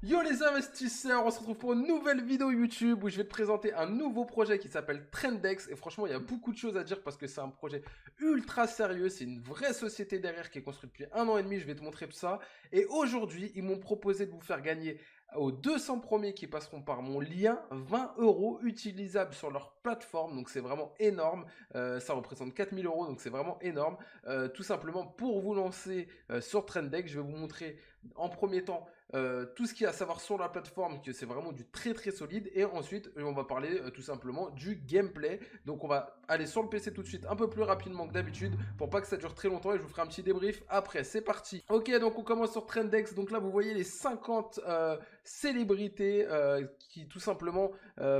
Yo les investisseurs, on se retrouve pour une nouvelle vidéo YouTube où je vais te présenter un nouveau projet qui s'appelle Trendex. Et franchement, il y a beaucoup de choses à dire parce que c'est un projet ultra sérieux. C'est une vraie société derrière qui est construite depuis 1 an et demi. Je vais te montrer tout ça. Et aujourd'hui, ils m'ont proposé de vous faire gagner aux 200 premiers qui passeront par mon lien 20 euros utilisables sur leur plateforme. Donc c'est vraiment énorme. Ça représente 4000 euros, donc c'est vraiment énorme. Tout simplement pour vous lancer sur Trendex, je vais vous montrer en premier temps tout ce qu'il y a à savoir sur la plateforme, que c'est vraiment du très très solide. Et ensuite, on va parler tout simplement du gameplay. Donc on va aller sur le PC tout de suite, un peu plus rapidement que d'habitude, pour pas que ça dure très longtemps. Et je vous ferai un petit débrief après. C'est parti. Ok, donc on commence sur Trendex. Donc là, vous voyez les 50 célébrités qui tout simplement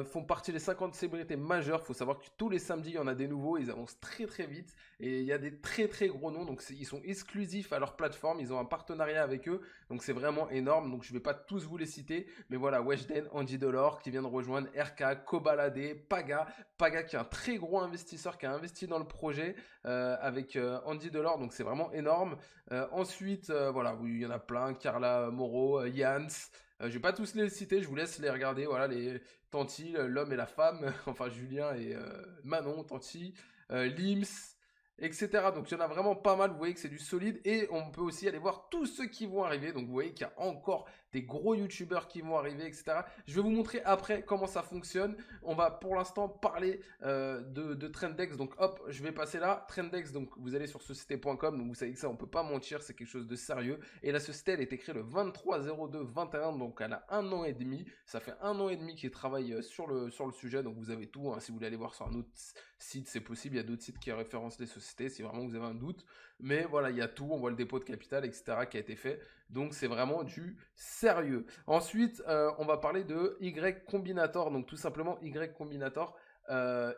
font partie des 50 célébrités majeures. Il faut savoir que tous les samedis, il y en a des nouveaux. Ils avancent très très vite. Et il y a des très très gros noms. Donc ils sont exclusifs à leur plateforme. Ils ont un partenariat avec eux. Donc c'est vraiment énorme. Donc je vais pas tous vous les citer. Mais voilà, Weshden, Andy Delors qui vient de rejoindre RK, Kobalade, Paga. Paga qui est un très gros investisseur qui a investi dans le projet avec Andy Delors. Donc c'est vraiment énorme. Ensuite, voilà, oui, il y en a plein. Carla Moreau, Jans. Je vais pas tous les citer, je vous laisse les regarder. Voilà, les Tanti, l'homme et la femme. Enfin, Julien et Manon, Tanti, Lims, etc. Donc il y en a vraiment pas mal, vous voyez que c'est du solide. Et on peut aussi aller voir tous ceux qui vont arriver. Donc vous voyez qu'il y a encore des gros youtubeurs qui vont arriver, etc. Je vais vous montrer après comment ça fonctionne. On va pour l'instant parler de Trendex. Donc hop, je vais passer là. Trendex, donc vous allez sur société.com. Donc vous savez que ça, on peut pas mentir, c'est quelque chose de sérieux. Et la société, elle a été créée le 23/02/21. Donc elle a 1 an et demi. Ça fait 1 an et demi qu'ils travaillent sur le sujet. Donc vous avez tout, hein. Si vous voulez aller voir sur un autre site, c'est possible. Il y a d'autres sites qui référencent les sociétés si vraiment vous avez un doute. Mais voilà, il y a tout. On voit le dépôt de capital, etc. qui a été fait. Donc c'est vraiment du sérieux. Ensuite, on va parler de Y Combinator. Donc tout simplement, Y Combinator,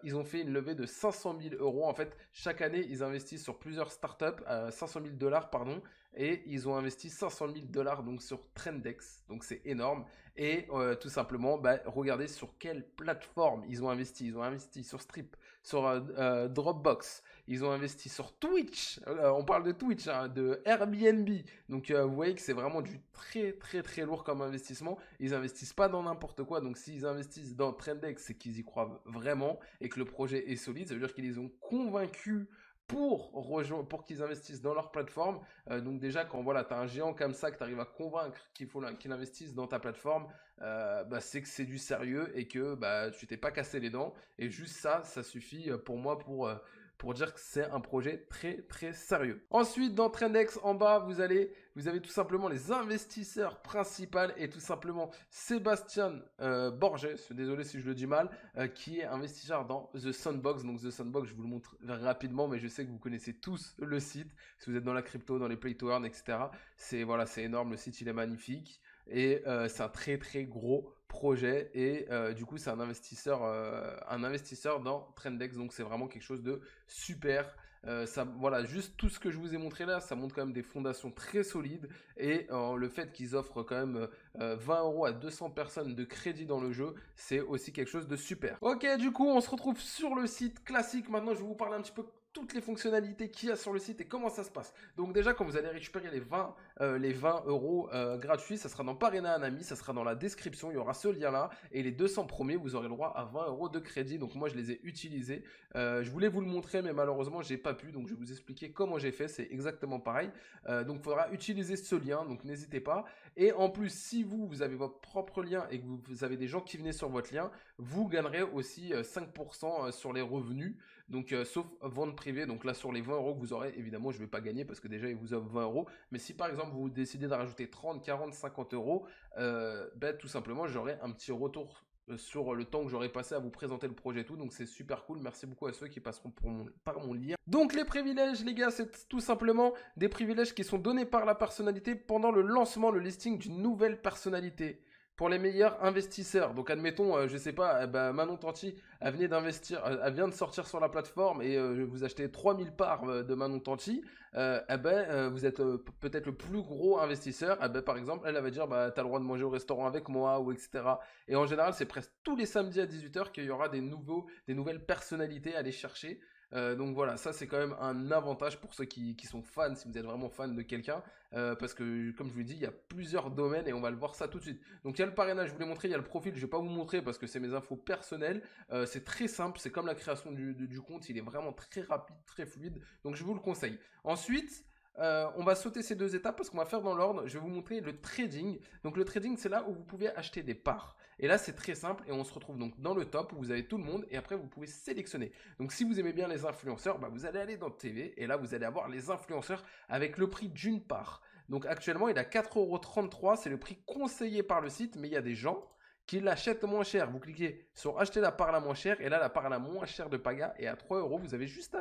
ils ont fait une levée de 500 000 euros. En fait, chaque année, ils investissent sur plusieurs startups, 500 000 dollars, pardon, et ils ont investi 500 000 dollars donc sur Trendex. Donc c'est énorme. Et tout simplement, bah, regardez sur quelle plateforme ils ont investi. Ils ont investi sur Strip, sur Dropbox. Ils ont investi sur Twitch. On parle de Twitch, hein, de Airbnb. Donc vous voyez que c'est vraiment du très très très lourd comme investissement. Ils investissent pas dans n'importe quoi. Donc s'ils investissent dans Trendex, c'est qu'ils y croient vraiment et que le projet est solide. Ça veut dire qu'ils les ont convaincus pour qu'ils investissent dans leur plateforme. Donc déjà quand voilà, tu as un géant comme ça que tu arrives à convaincre qu'il investisse dans ta plateforme, bah, c'est que c'est du sérieux et que bah, tu t'es pas cassé les dents. Et juste ça, ça suffit pour moi pour dire que c'est un projet très très sérieux. Ensuite, dans Trendex, en bas, vous avez tout simplement les investisseurs principaux et tout simplement Sébastien Borges, désolé si je le dis mal, qui est investisseur dans The Sandbox. Donc The Sandbox, je vous le montre rapidement, mais je sais que vous connaissez tous le site. Si vous êtes dans la crypto, dans les play to earn, etc. C'est voilà, c'est énorme, le site il est magnifique et c'est un très très gros projet et du coup c'est un investisseur dans Trendex, donc c'est vraiment quelque chose de super. Ça, voilà, juste tout ce que je vous ai montré là, ça montre quand même des fondations très solides et le fait qu'ils offrent quand même 20 euros à 200 personnes de crédit dans le jeu, c'est aussi quelque chose de super. Ok, du coup, on se retrouve sur le site classique. Maintenant, je vais vous parler un petit peu toutes les fonctionnalités qu'il y a sur le site et comment ça se passe. Donc déjà, quand vous allez récupérer les 20 euros gratuits, ça sera dans Parrainer un ami, ça sera dans la description, il y aura ce lien-là. Et les 200 premiers, vous aurez le droit à 20 euros de crédit. Donc moi, je les ai utilisés. Je voulais vous le montrer, mais malheureusement, j'ai pas pu. Donc je vais vous expliquer comment j'ai fait. C'est exactement pareil. Donc il faudra utiliser ce lien, donc n'hésitez pas. Et en plus, si vous avez votre propre lien et que vous avez des gens qui venaient sur votre lien, vous gagnerez aussi 5% sur les revenus. Donc sauf vente privée, donc là sur les 20 euros que vous aurez, évidemment je ne vais pas gagner parce que déjà ils vous offrent 20 euros. Mais si par exemple vous décidez de rajouter 30, 40, 50 euros, ben, tout simplement j'aurai un petit retour sur le temps que j'aurai passé à vous présenter le projet et tout. Donc c'est super cool. Merci beaucoup à ceux qui passeront par mon lien. Donc les privilèges les gars, c'est tout simplement des privilèges qui sont donnés par la personnalité pendant le lancement, le listing d'une nouvelle personnalité. Pour les meilleurs investisseurs. Donc admettons, je sais pas, bah, Manon Tanti, elle venait d'investir, elle vient de sortir sur la plateforme et vous achetez 3000 parts de Manon Tanti, eh ben, vous êtes peut-être le plus gros investisseur, eh ben, par exemple, elle va dire, bah, t'as le droit de manger au restaurant avec moi, ou etc. Et en général, c'est presque tous les samedis à 18 h qu'il y aura des nouvelles personnalités à aller chercher. Donc voilà, ça c'est quand même un avantage pour ceux qui sont fans, si vous êtes vraiment fan de quelqu'un, parce que comme je vous l'ai dit, il y a plusieurs domaines et on va le voir ça tout de suite. Donc il y a le parrainage, je vous l'ai montré, il y a le profil, je ne vais pas vous montrer parce que c'est mes infos personnelles. C'est très simple, c'est comme la création du compte, il est vraiment très rapide, très fluide, donc je vous le conseille. Ensuite, on va sauter ces deux étapes parce qu'on va faire dans l'ordre. Je vais vous montrer le trading. Donc le trading, c'est là où vous pouvez acheter des parts. Et là, c'est très simple et on se retrouve donc dans le top où vous avez tout le monde et après vous pouvez sélectionner. Donc si vous aimez bien les influenceurs, bah, vous allez aller dans TV et là vous allez avoir les influenceurs avec le prix d'une part. Donc actuellement, il est à 4,33 €, c'est le prix conseillé par le site, mais il y a des gens qui l'achètent moins cher. Vous cliquez sur acheter la part la moins chère et là la part la moins chère de Paga est à 3 €. Vous avez juste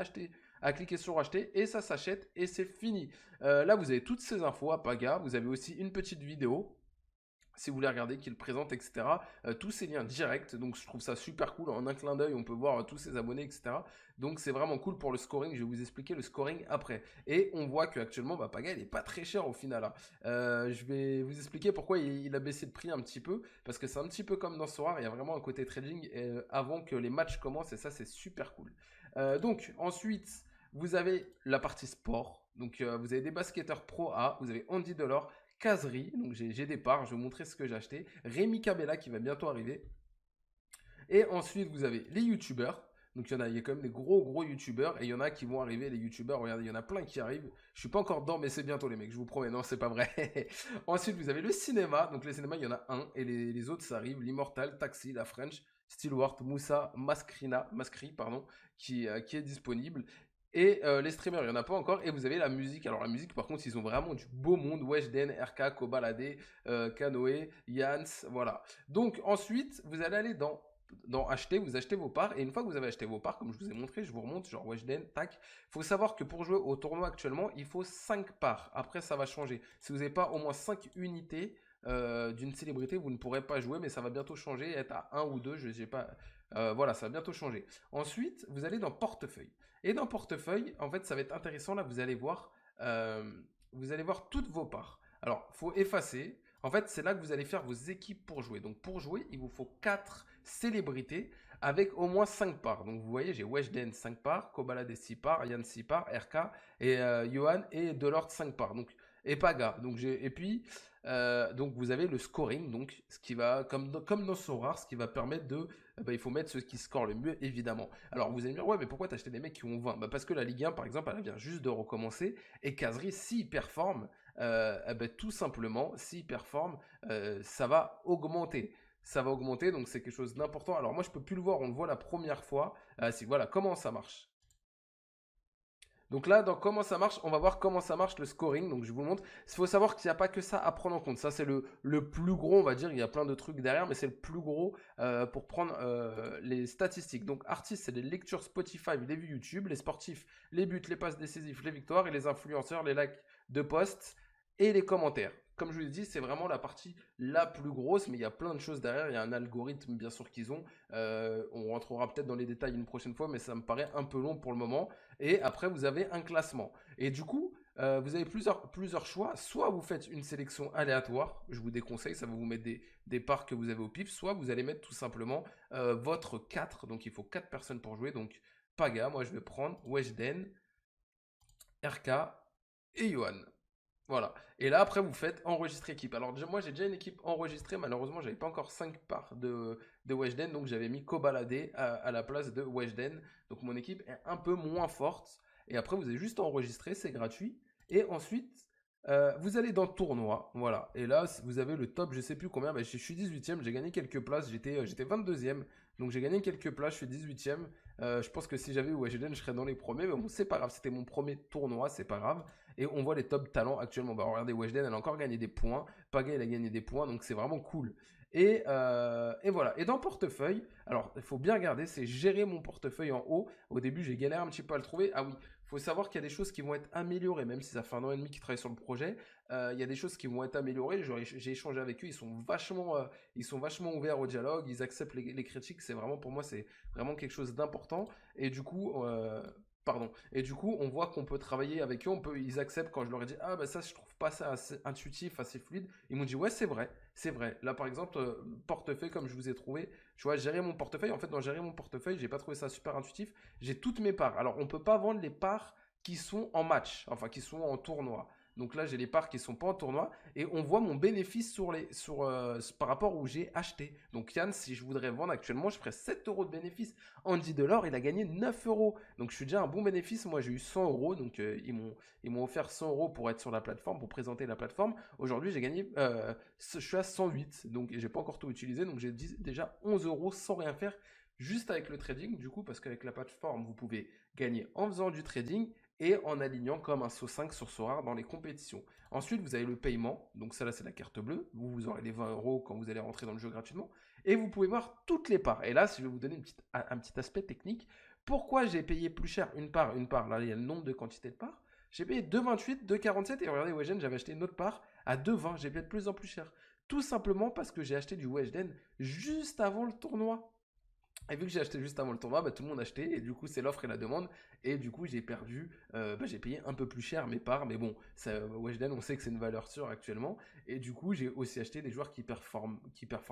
à cliquer sur acheter et ça s'achète et c'est fini. Là vous avez toutes ces infos à Paga. Vous avez aussi une petite vidéo si vous voulez regarder, qui le présente, etc. Tous ces liens directs, donc je trouve ça super cool. En un clin d'œil, on peut voir tous ses abonnés, etc. Donc c'est vraiment cool pour le scoring. Je vais vous expliquer le scoring après. Et on voit qu'actuellement, bah, Paga, il n'est pas très cher au final, hein. Je vais vous expliquer pourquoi il a baissé de prix un petit peu. Parce que c'est un petit peu comme dans Sora, il y a vraiment un côté trading avant que les matchs commencent. Et ça, c'est super cool. Donc ensuite, vous avez la partie sport. Donc vous avez des basketteurs Pro A, vous avez Andy Delors, Caserie, donc j'ai des parts, je vais vous montrer ce que j'ai acheté. Rémi Cabella qui va bientôt arriver. Et ensuite, vous avez les youtubeurs. Donc il y a quand même des gros youtubeurs et il y en a qui vont arriver, les youtubeurs, regardez, il y en a plein qui arrivent. Je suis pas encore dedans, mais c'est bientôt les mecs, je vous promets, non, c'est pas vrai. Ensuite, vous avez le cinéma, donc le cinéma, il y en a un, et les autres, ça arrive, l'Immortal, Taxi, la French, Steelwart, Moussa, Mascri, pardon, qui est disponible. Et les streamers, il n'y en a pas encore. Et vous avez la musique. Alors la musique, par contre, ils ont vraiment du beau monde. Weshden, RK, Kobalade, Kanoé, Yans, voilà. Donc ensuite, vous allez aller dans acheter, vous achetez vos parts. Et une fois que vous avez acheté vos parts, comme je vous ai montré, je vous remonte, genre Weshden, tac. Il faut savoir que pour jouer au tournoi actuellement, il faut 5 parts. Après, ça va changer. Si vous n'avez pas au moins 5 unités d'une célébrité, vous ne pourrez pas jouer. Mais ça va bientôt changer, être à 1 ou 2, je ne sais pas. Voilà, ça va bientôt changer. Ensuite, vous allez dans portefeuille. Et dans portefeuille, en fait, ça va être intéressant. Là, vous allez voir toutes vos parts. Alors, il faut effacer. En fait, c'est là que vous allez faire vos équipes pour jouer. Donc, pour jouer, il vous faut 4 célébrités avec au moins 5 parts. Donc, vous voyez, j'ai Weshden 5 parts, Kobalade 6 parts, Yann 6 parts, RK et Johan et Delord 5 parts. Donc, et Paga. Et puis, donc, vous avez le scoring. Donc, ce qui va, comme dans Sorare, ce qui va permettre de il faut mettre ceux qui scorent le mieux, évidemment. Alors, vous allez me dire, ouais, mais pourquoi t'as acheté des mecs qui ont 20? Bah, parce que la Ligue 1, par exemple, elle vient juste de recommencer. Et Casery, s'il performe, tout simplement, s'il performe, ça va augmenter. Ça va augmenter, donc c'est quelque chose d'important. Alors, moi, je peux plus le voir, on le voit la première fois. Voilà, comment ça marche. Donc là, dans comment ça marche, on va voir comment ça marche le scoring. Donc je vous le montre. Il faut savoir qu'il n'y a pas que ça à prendre en compte. Ça, c'est le plus gros, on va dire. Il y a plein de trucs derrière, mais c'est le plus gros pour prendre les statistiques. Donc artistes, c'est les lectures Spotify, les vues YouTube, les sportifs, les buts, les passes décisives, les victoires, et les influenceurs, les likes de posts et les commentaires. Comme je vous l'ai dit, c'est vraiment la partie la plus grosse, mais il y a plein de choses derrière. Il y a un algorithme, bien sûr, qu'ils ont. On rentrera peut-être dans les détails une prochaine fois, mais ça me paraît un peu long pour le moment. Et après, vous avez un classement. Et du coup, vous avez plusieurs choix. Soit vous faites une sélection aléatoire, je vous déconseille, ça va vous mettre des parts que vous avez au pif. Soit vous allez mettre tout simplement votre 4. Donc il faut 4 personnes pour jouer. Donc Paga, moi je vais prendre Weshden, RK et Johan. Voilà. Et là, après, vous faites enregistrer équipe. Alors, moi, j'ai déjà une équipe enregistrée. Malheureusement, j'avais pas encore 5 parts de Weshden. Donc, j'avais mis Kobalade à la place de Weshden. Donc, mon équipe est un peu moins forte. Et après, vous avez juste enregistré. C'est gratuit. Et ensuite, vous allez dans tournoi. Voilà. Et là, vous avez le top, je sais plus combien. Bah, je suis 18e. J'ai gagné quelques places. J'étais 22e. Donc, j'ai gagné quelques places. Je suis 18e. Je pense que si j'avais eu Weshden, je serais dans les premiers. Mais bon, c'est pas grave. C'était mon premier tournoi. C'est pas grave. Et on voit les top talents actuellement. Bah, regardez, Weshden, elle a encore gagné des points. Paga, il a gagné des points. Donc, c'est vraiment cool. Et voilà. Et dans portefeuille, alors, il faut bien regarder, c'est gérer mon portefeuille en haut. Au début, j'ai galéré un petit peu à le trouver. Ah oui, il faut savoir qu'il y a des choses qui vont être améliorées, même si ça fait 1 an et demi qu'ils travaillent sur le projet. Il y a des choses qui vont être améliorées. J'ai échangé avec eux. Ils sont vachement ouverts au dialogue. Ils acceptent les critiques. C'est vraiment, pour moi, c'est vraiment quelque chose d'important. Et du coup, pardon. Et du coup, on voit qu'on peut travailler avec eux, ils acceptent quand je leur ai dit, ah bah ça, je trouve pas ça assez intuitif, assez fluide. Ils m'ont dit, ouais, c'est vrai, c'est vrai. Là, par exemple, portefeuille, comme je vous ai trouvé, tu vois, gérer mon portefeuille. En fait, dans gérer mon portefeuille, j'ai pas trouvé ça super intuitif. J'ai toutes mes parts. Alors, on peut pas vendre les parts qui sont en match, enfin, qui sont en tournoi. Donc là, j'ai les parts qui sont pas en tournoi et on voit mon bénéfice par rapport où j'ai acheté. Donc Yann, si je voudrais vendre actuellement, je ferais 7 euros de bénéfice. Andy Delors, il a gagné 9 euros. Donc je suis déjà un bon bénéfice. Moi, j'ai eu 100 euros. Donc ils m'ont offert 100 euros pour être sur la plateforme, pour présenter la plateforme. Aujourd'hui, j'ai gagné, je suis à 108. Donc j'ai pas encore tout utilisé. Donc j'ai déjà 11 euros sans rien faire. Juste avec le trading, du coup, parce qu'avec la plateforme, vous pouvez gagner en faisant du trading et en alignant comme un SO5 sur SORAR dans les compétitions. Ensuite, vous avez le paiement. Donc ça, là, c'est la carte bleue. Vous aurez les 20 euros quand vous allez rentrer dans le jeu gratuitement. Et vous pouvez voir toutes les parts. Et là, si je vais vous donner un petit aspect technique, pourquoi j'ai payé plus cher une part, là, il y a le nombre de quantités de parts. J'ai payé 2,28, 2,47 et regardez, Weshden, j'avais acheté une autre part à 2,20. J'ai payé de plus en plus cher. Tout simplement parce que j'ai acheté du Weshden juste avant le tournoi. Et vu que j'ai acheté juste avant le tournoi, bah, tout le monde a acheté et du coup c'est l'offre et la demande et du coup j'ai perdu, j'ai payé un peu plus cher mes parts, mais bon, Weshden on sait que c'est une valeur sûre actuellement et du coup j'ai aussi acheté des joueurs qui performent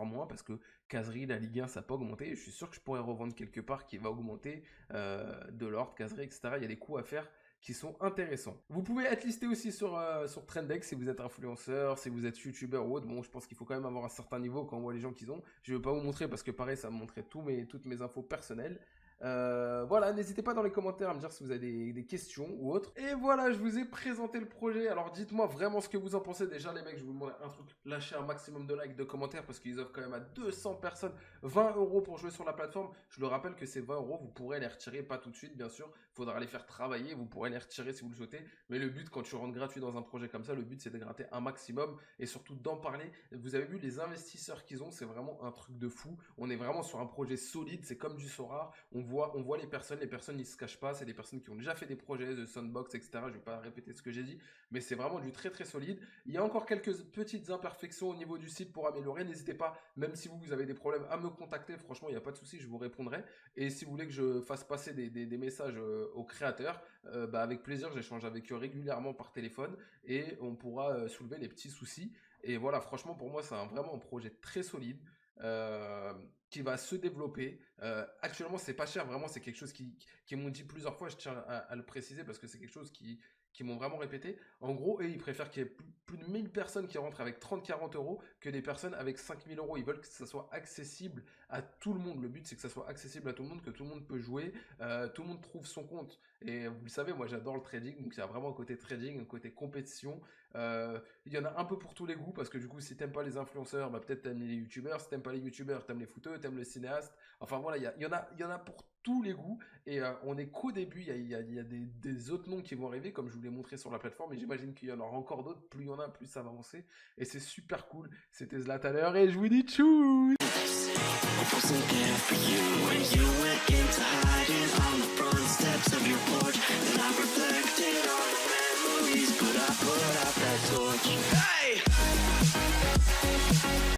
moins parce que Kazri, la Ligue 1 ça n'a pas augmenté et je suis sûr que je pourrais revendre quelque part qui va augmenter de l'ordre, Kazri, etc. Il y a des coûts à faire qui sont intéressants. Vous pouvez être listé aussi sur Trendex si vous êtes influenceur, si vous êtes youtubeur ou autre. Bon, je pense qu'il faut quand même avoir un certain niveau quand on voit les gens qu'ils ont. Je ne vais pas vous montrer parce que pareil, ça me montrait toutes mes infos personnelles. Voilà, n'hésitez pas dans les commentaires à me dire si vous avez des questions ou autres. Et voilà, je vous ai présenté le projet. Alors dites-moi vraiment ce que vous en pensez. Déjà les mecs, je vous demande un truc, lâchez un maximum de likes, de commentaires parce qu'ils offrent quand même à 200 personnes 20 euros pour jouer sur la plateforme. Je le rappelle que ces 20 euros, vous pourrez les retirer, pas tout de suite bien sûr. Il faudra les faire travailler, vous pourrez les retirer si vous le souhaitez. Mais le but quand tu rentres gratuit dans un projet comme ça, le but c'est de gratter un maximum et surtout d'en parler. Vous avez vu les investisseurs qu'ils ont, c'est vraiment un truc de fou. On est vraiment sur un projet solide, c'est comme du SORAR. On voit les personnes ils se cachent pas, c'est des personnes qui ont déjà fait des projets de Sandbox, etc. Je vais pas répéter ce que j'ai dit, mais c'est vraiment du très très solide. Il y a encore quelques petites imperfections au niveau du site pour améliorer, n'hésitez pas, même si vous avez des problèmes, à me contacter, franchement il n'y a pas de souci, je vous répondrai. Et si vous voulez que je fasse passer des messages aux créateurs, avec plaisir, j'échange avec eux régulièrement par téléphone et on pourra soulever les petits soucis. Et voilà, franchement pour moi c'est vraiment un projet très solide. Qui va se développer. Actuellement, c'est pas cher, vraiment, c'est quelque chose qui m'ont dit plusieurs fois, je tiens à le préciser parce que c'est quelque chose qui m'ont vraiment répété. En gros, ils préfèrent qu'il y ait plus de 1000 personnes qui rentrent avec 30-40 euros que des personnes avec 5000 euros. Ils veulent que ça soit accessible à tout le monde. Le but, c'est que ça soit accessible à tout le monde, que tout le monde peut jouer, tout le monde trouve son compte. Et vous le savez, moi, j'adore le trading, donc il y a vraiment un côté trading, un côté compétition. Il y en a un peu pour tous les goûts, parce que du coup, si t'aimes pas les influenceurs, peut-être t'aimes les youtubeurs. Si t'aimes pas les youtubeurs, t'aimes les footeux, t'aimes le cinéaste. Enfin voilà, il y en a pour tous les goûts. Et on est qu'au début, il y a des autres noms qui vont arriver, comme je vous l'ai montré sur la plateforme. Et j'imagine qu'il y en aura encore d'autres. Plus il y en a, plus ça va avancer. Et c'est super cool. C'était Zlatan et je vous dis tchou. Wasn't there for you when you went into hiding on the front steps of your